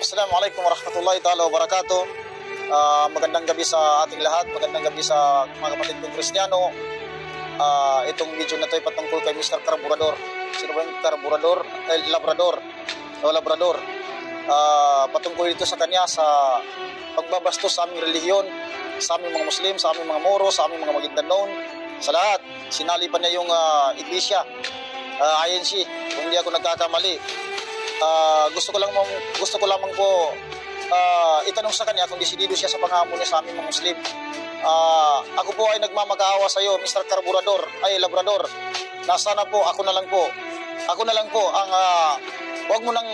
Assalamualaikum warahmatullahi ta'ala wabarakatuh. Magandang gabi sa ating lahat. Magandang gabi sa mga kapatid kong Kristiyano. Itong video na ito ay patungkol kay Mr. Carburador. Sino ba yung Carburador? Labrador. Labrador. Patungkol ito sa kanya sa pagbabastos sa aming relihiyon, sa aming mga Muslim, sa aming mga Moro, sa aming mga Maguindanon, sa lahat. Sinalipan niya yung iglesia, INC, kung hindi ako nagkakamali. Gusto ko lamang po itanong sa kanya kung desidido siya sa panghamon niya sa aming mga Muslim. Ako po ay nagmamakaawa sa iyo, Mr. Carburador, ay Labrador. Nasana po, ako na lang po ang wag mo nang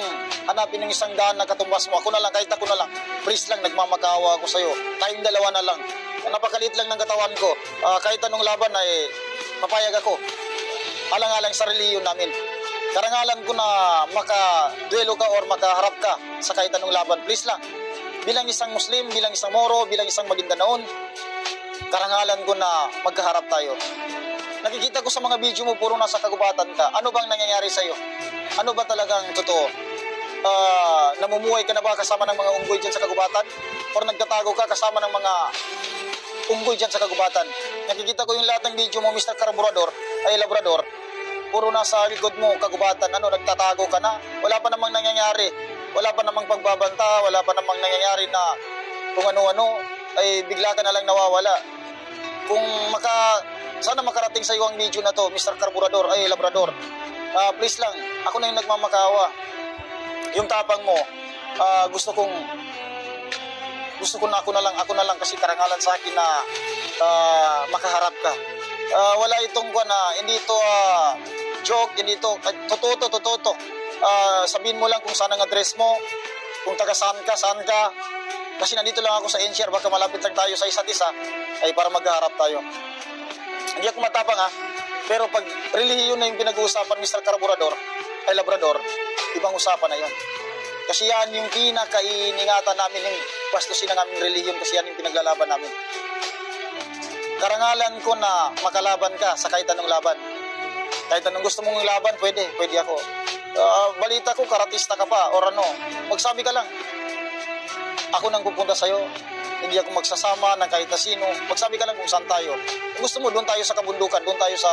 hanapin ng isang daan na katumbas mo. Ako na lang, kahit ako na lang. Please lang, nagmamakaawa ako sa iyo. Tayong dalawa na lang. Napakaliit lang ng katawan ko. Kahit anong laban ay papayag ako. Alang-alang sa reliyon namin. Karangalan ko na makaduelo ka or makaharap ka sa kahit anong laban. Please lang. Bilang isang Muslim, bilang isang Moro, bilang isang Maguindanaon, karangalan ko na magkaharap tayo. Nakikita ko sa mga video mo, puro nasa kagubatan ka. Ano bang nangyayari sa'yo? Ano ba talagang totoo? Namumuhay ka na ba kasama ng mga unggoy dyan sa kagubatan? Or nagtatago ka kasama ng mga unggoy dyan sa kagubatan? Nakikita ko yung lahat ng video mo, Mr. Carburador, ay Labrador. Puro nasa likod mo, kagubatan, nagtatago ka na. Wala pa namang nangyayari. Wala pa namang pagbabanta, wala pa namang nangyayari na kung ano-ano, ay bigla ka na lang nawawala. Sana makarating sa iyo ang video na to, Mr. Carburador, ay Labrador. Please lang, ako na yung nagmamakaawa. Yung tapang mo, gusto ko na ako na lang kasi karangalan sa akin na makaharap ka. Wala itong hindi ito joke, hindi ito totoo. Sabihin mo lang kung saan ang address mo, kung taga saan ka. Kasi nandito lang ako sa NCR, baka malapit lang tayo sa isa't isa, ay para magkaharap tayo. Hindi ako matapang pero pag relihiyon na yung pinag-uusapan, Mr. Carburador, ay Labrador, ibang usapan na yun. Kasi yan yung pinakainingatan namin, yung bastusin ng aming relihiyon, kasi yan yung pinaglalaban namin. Karangalan ko na makalaban ka sa kahit anong laban. Kahit anong gusto mong laban, pwede ako. Balita ko, karatista ka pa, or magsabi ka lang. Ako nang pupunta sa'yo, hindi ako magsasama ng kahit na sino. Magsabi ka lang kung saan tayo. Kung gusto mo, doon tayo sa kabundukan, doon tayo sa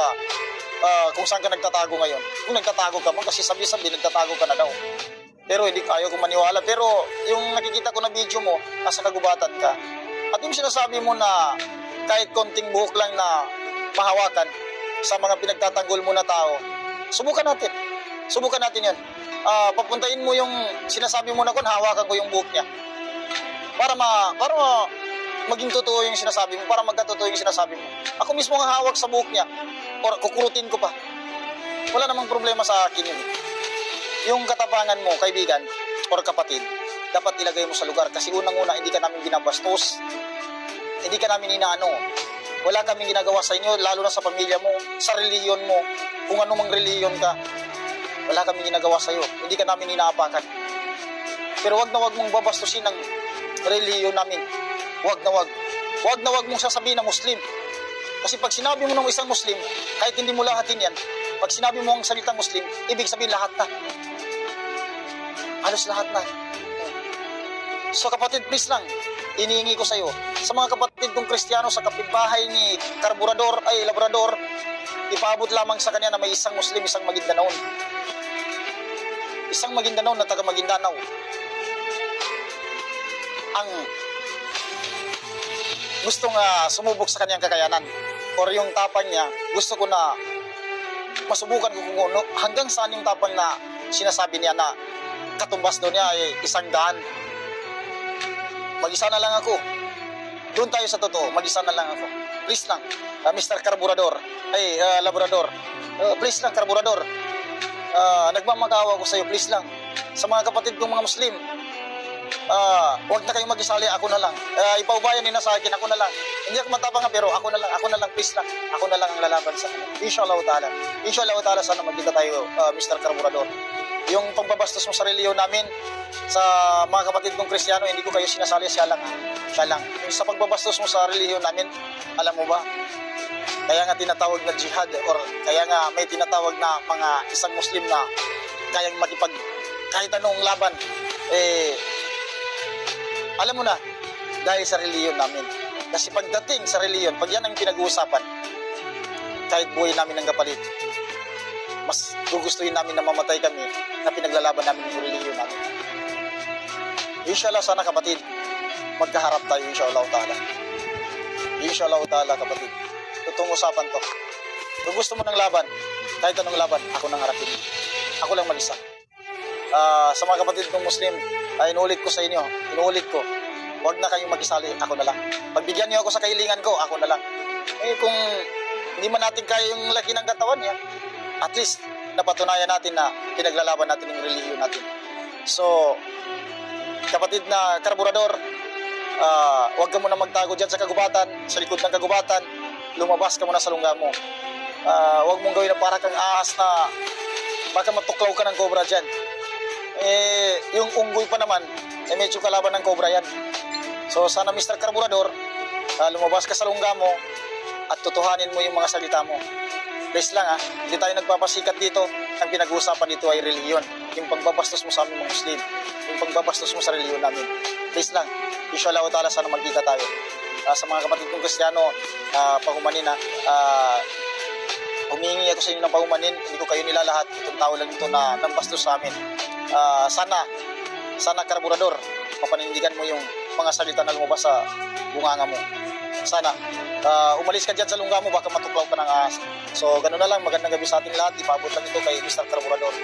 kung saan ka nagtatago ngayon. Kung nagtatago ka mo, kasi sabi-sabi, nagtatago ka na daw. Pero hindi ayaw ko maniwala. Pero yung nakikita ko na video mo, nasa kagubatan ka. At yung sinasabi mo na kahit konting buhok lang na mahawakan sa mga pinagtatanggol mo na tao, subukan natin yan. Papuntahin mo yung sinasabi mo na hawakan ko yung buhok niya. Para maging totoo yung sinasabi mo, para magkatotoo yung sinasabi mo. Ako mismo ang hawak sa buhok niya, or kukurutin ko pa. Wala namang problema sa akin yun. Yung katapangan mo, kaibigan, or kapatid, dapat ilagay mo sa lugar. Kasi unang-una, hindi ka namin binabastos. Hindi ka namin inaano. Wala kaming ginagawa sa inyo, lalo na sa pamilya mo, sa reliyon mo, kung anumang reliyon ka. Wala kaming ginagawa sa iyo. Hindi ka namin inaapakan. Pero wag mong babastusin ang reliyon namin. Wag na wag mong sasabihin na Muslim. Kasi pag sinabi mo ng isang Muslim, kahit hindi mo lahatin yan, pag sinabi mo ang salitang Muslim, ibig sabihin lahat na. Halos lahat na. So kapatid, please lang, iniingi ko sa iyo, sa mga kapatid kong Kristiyano sa kapitbahay ni Carburador, ay Labrador, ipaabot lamang sa kanya na may isang Muslim, isang Maguindanaon. Isang Maguindanaon na taga Maguindanao. Ang gustong sumubok sa kanyang kakayanan or yung tapang niya, gusto ko na masubukan ko kung hanggang saan yung tapang na sinasabi niya na katumbas doon niya ay 100. Mag-isa na lang ako. Doon tayo sa totoo, mag-isa na lang ako. Please lang, Mr. Carburador, ay Labrador, please lang, Carburador, nagmamakaawa ko sa iyo, please lang. Sa mga kapatid kong mga Muslim, huwag na kayong mag-isali, ako na lang. Ipaubayan nila sa akin, ako na lang. Hindi ako matapang pero ako na lang, please lang. Ako na lang ang lalaban sa kanila. Inshallah ta'ala, sana magkita tayo, Mr. Carburador. Yung pagbabastos mo sa reliyon namin, sa mga kapatid kong Kristiyano, hindi ko kayo sinasali, siya lang. Yung sa pagbabastos mo sa reliyon namin, alam mo ba, kaya nga tinatawag na jihad, or kaya nga may tinatawag na mga isang Muslim na kayang makipag kahit anong laban, Alam mo na, dahil sa reliyon namin. Kasi pagdating sa reliyon, pag yan ang pinag-uusapan, kahit buhay namin ng kapalit, mas gugustuhin namin na mamatay kami na pinaglalaban namin yung reliyon namin. Inshallah, sana kapatid, magkaharap tayo inshallah ta'ala. Inshallah ta'ala kapatid. Totoong usapan to. Kung gusto mo ng laban, kahit anong laban, ako nang harapin. Ako lang mag-isa. Sa mga kapatid ng Muslim, inuulit ko sa inyo, huwag na kayong mag-isali, ako na lang. Pagbigyan niyo ako sa kahilingan ko, ako na lang. Kung hindi man natin kaya yung laki ng katawan niya, at least napatunayan natin na pinaglalaban natin yung relihiyon natin. So, kapatid na karburador, huwag ka muna magtago dyan sa kagubatan, sa likod ng kagubatan, lumabas ka muna sa lungga mo. Huwag mong gawin na para kang ahas na baka matuklaw ka ng cobra dyan. Yung unggoy pa naman, medyo kalaban ng cobra yan. So sana Mr. Karburador, lumabas ka sa lungga mo at tutuhanin mo yung mga salita mo. Please lang hindi tayo nagpapasikat dito. Ang pinag-uusapan dito ay reliyon. Yung pagbabastos mo sa aming mga Muslim, yung pagbabastos mo sa reliyon namin. Please lang, inshallah ta'ala sana magkita tayo. Sa mga kapatid kong Kristiyano, pahumanin humingi ako sa inyo ng pahumanin, hindi ko kayo nilalahat. Itong tao lang ito na nambastos sa amin. Sana karburador, mapanindigan mo yung mga salita na lumabas sa bunganga mo. Sana umalis ka dyan sa lungga mo, baka matuklaw ka ng ahas. So ganun na lang, magandang gabi sa ating lahat. Ipaabot lang ito kay Mr. Karburador.